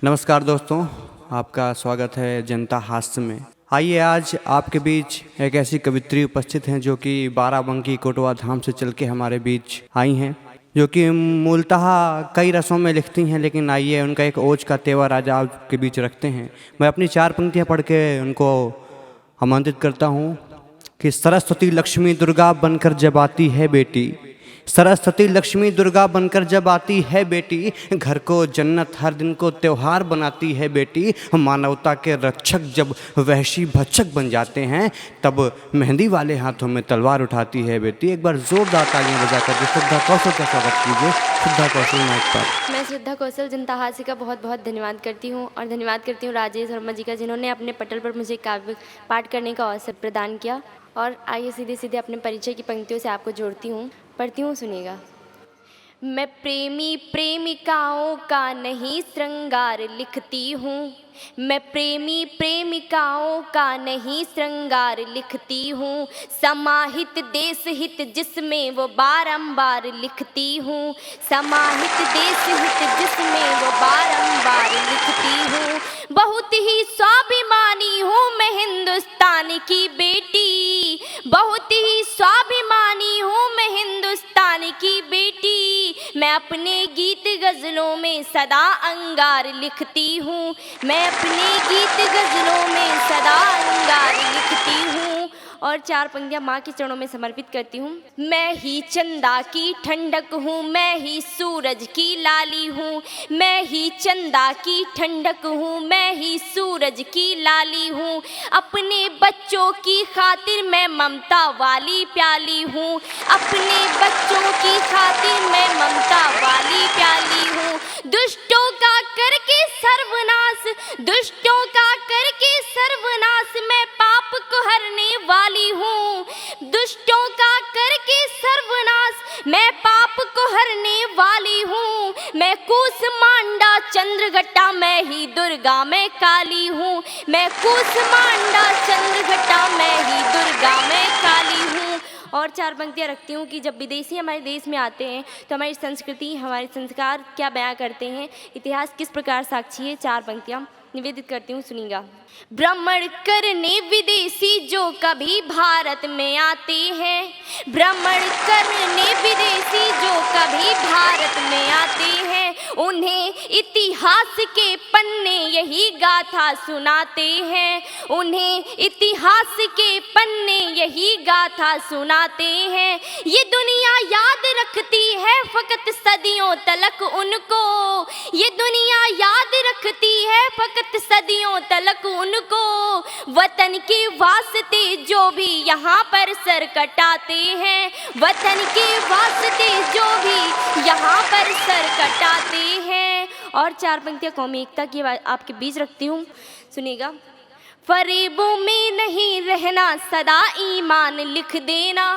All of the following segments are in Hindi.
नमस्कार दोस्तों, आपका स्वागत है जनता हास्य में। आइए आज आपके बीच एक ऐसी कवित्री उपस्थित हैं जो कि बाराबंकी कोटवा धाम से चल के हमारे बीच आई हैं, जो कि मूलतः कई रसों में लिखती हैं, लेकिन आइए उनका एक ओज का तेवर आज आपके बीच रखते हैं। मैं अपनी 4 पंक्तियाँ पढ़ के उनको आमंत्रित करता हूँ कि सरस्वती लक्ष्मी दुर्गा बनकर जब आती है बेटी, सरस्वती लक्ष्मी दुर्गा बनकर जब आती है बेटी, घर को जन्नत हर दिन को त्योहार बनाती है बेटी। मानवता के रक्षक जब वहशी भक्षक बन जाते हैं, तब मेहंदी वाले हाथों में तलवार उठाती है बेटी। एक बार जोरदार तालियां बजाकर श्रद्धा कौशल का स्वागत कीजिए। श्रद्धा कौशल माइक पर। मैं श्रद्धा कौशल जनता हास्य का बहुत बहुत धन्यवाद करती हूँ और धन्यवाद करती हूँ राजेश वर्मा जी का, जिन्होंने अपने पटल पर मुझे काव्य पाठ करने का अवसर प्रदान किया। और आइए सीधे सीधे अपने परिचय की पंक्तियों से आपको जोड़ती हूँ, पढ़ती हूँ, सुनिएगा। मैं प्रेमी प्रेमिकाओं का नहीं श्रृंगार लिखती हूँ, मैं प्रेमी प्रेमिकाओं का नहीं श्रृंगार लिखती हूँ। समाहित देश हित जिसमें वो बारंबार लिखती हूँ, समाहित देश हित जिसमें वो बारंबार लिखती हूँ। बहुत ही स्वाभिमानी हूँ मैं हिंदुस्तान की बेटी, बहुत ही स्वाभिमानी हूँ मैं हिंदुस्तान की बेटी। मैं अपने गीत गज़लों में सदा अंगार लिखती हूँ, मैं अपने गीत गज़लों में सदा अंगार लिखती हूँ। और 4 पंक्तियाँ माँ के चरणों में समर्पित करती हूँ। मैं ही चंदा की ठंडक हूँ, मैं ही सूरज की लाली हूँ, मैं ही चंदा की ठंडक हूँ, मैं ही सूरज की लाली हूँ। अपने बच्चों की खातिर मैं ममता वाली प्याली हूँ, अपने बच्चों की खातिर मैं ममता वाली प्याली हूँ। दुष्टों का करके सर्वनाश, दुष्टों का करके सर्वनाश मैं पाप को हरने वाली हूँ, दुष्टों का करके सर्वनाश मैं पाप को हरने वाली हूँ। मैं कूसमांडा चंद्रघट्टा मैं ही दुर्गा मैं काली हूँ, मैं कूसमांडा चंद्रघट्टा मैं ही दुर्गा मैं काली हूँ। और 4 पंक्तियाँ रखती हूँ कि जब विदेशी हमारे देश में आते हैं तो हमारी संस्कृति, हमारे संस्कार क्या बयां करते हैं, इतिहास किस प्रकार साक्षी है। 4 पंक्तियाँ निवेदित करती हूँ, सुनिएगा। भ्रमण करने विदेशी जो कभी भारत में आते हैं, भ्रमण करने विदेशी जो कभी भारत में आते हैं, उन्हें इतिहास के पन्ने यही गाथा सुनाते हैं, उन्हें इतिहास के पन्ने यही गाथा सुनाते हैं। ये दुनिया याद रखती है फकत सदियों तलक उनको, ये दुनिया याद रखती है फकत सदियों तलक उनको। वतन के वास्ते जो भी यहाँ पर सर कटाते हैं, वतन के वास्ते जो भी यहाँ पर सर कटाते हैं। और 4 पंक्तियाँ कौमी एकता की आपके बीच रखती हूँ, सुनिएगा। फरेबों में नहीं रहना सदा ईमान लिख देना,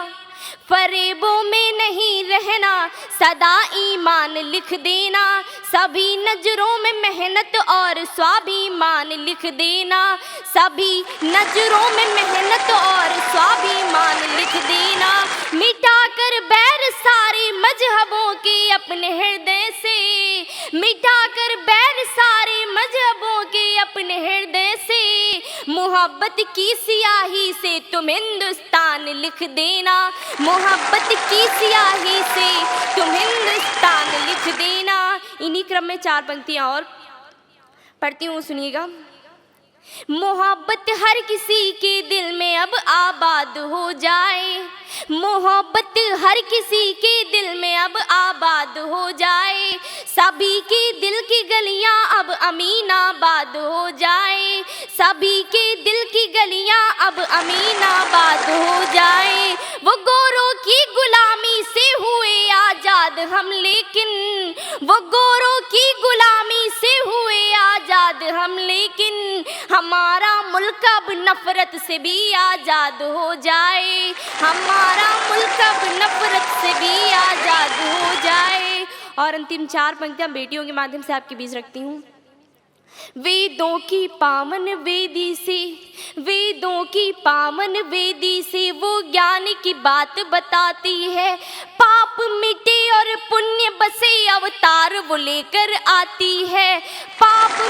फरेबों में नहीं रहना सदा ईमान लिख देना। सभी नजरों में मेहनत और स्वाभिमान लिख देना, सभी नजरों में मेहनत और स्वाभिमान लिख देना। मिटाकर बैर सारे मजहबों के अपने हृदय से, मिटाकर बैर सारे मजहबों के अपने हृदय से। मोहब्बत की सियाही से तुम हिंदुस्तान लिख देना, मोहब्बत की सियाही से तुम हिंदुस्तान लिख देना। इन्हीं क्रम में 4 पंक्तियाँ और पढ़ती हूँ, सुनिएगा। मोहब्बत हर किसी के दिल में अब आबाद हो जाए, मोहब्बत हर किसी के दिल में अब आबाद हो जाए। सभी के दिल की गलियां अब अमीनाबाद हो जाए, सभी के दिल की गलियां अब अमीनाबाद हो जाए। वो गोरों की गुलामी से हुए आजाद हम, लेकिन वो गोरों की गुलामी से हुए आजाद हम, लेकिन हमारा मुल्क अब नफरत से भी आजाद हो जाए, हमारा मुल्क अब नफरत से भी आजाद हो जाए। और अंतिम 4 पंक्तियां बेटियों के माध्यम से आपके बीच रखती हूँ। वेदों की पावन वेदी से, वेदों की पावन वेदी से वो ज्ञान की बात बताती है। पाप मिटे और पुण्य बसे अवतार वो लेकर आती है, पाप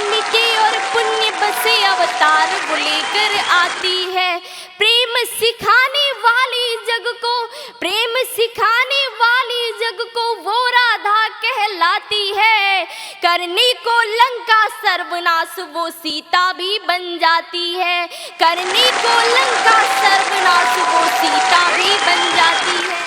अवतार वो लेकर आती है। प्रेम सिखाने वाली जग को, प्रेम सिखाने वाली जग को वो राधा कहलाती है। करने को लंका सर्वनाश वो सीता भी बन जाती है। करने को लंका सर्वनाश वो सीता भी बन जाती है।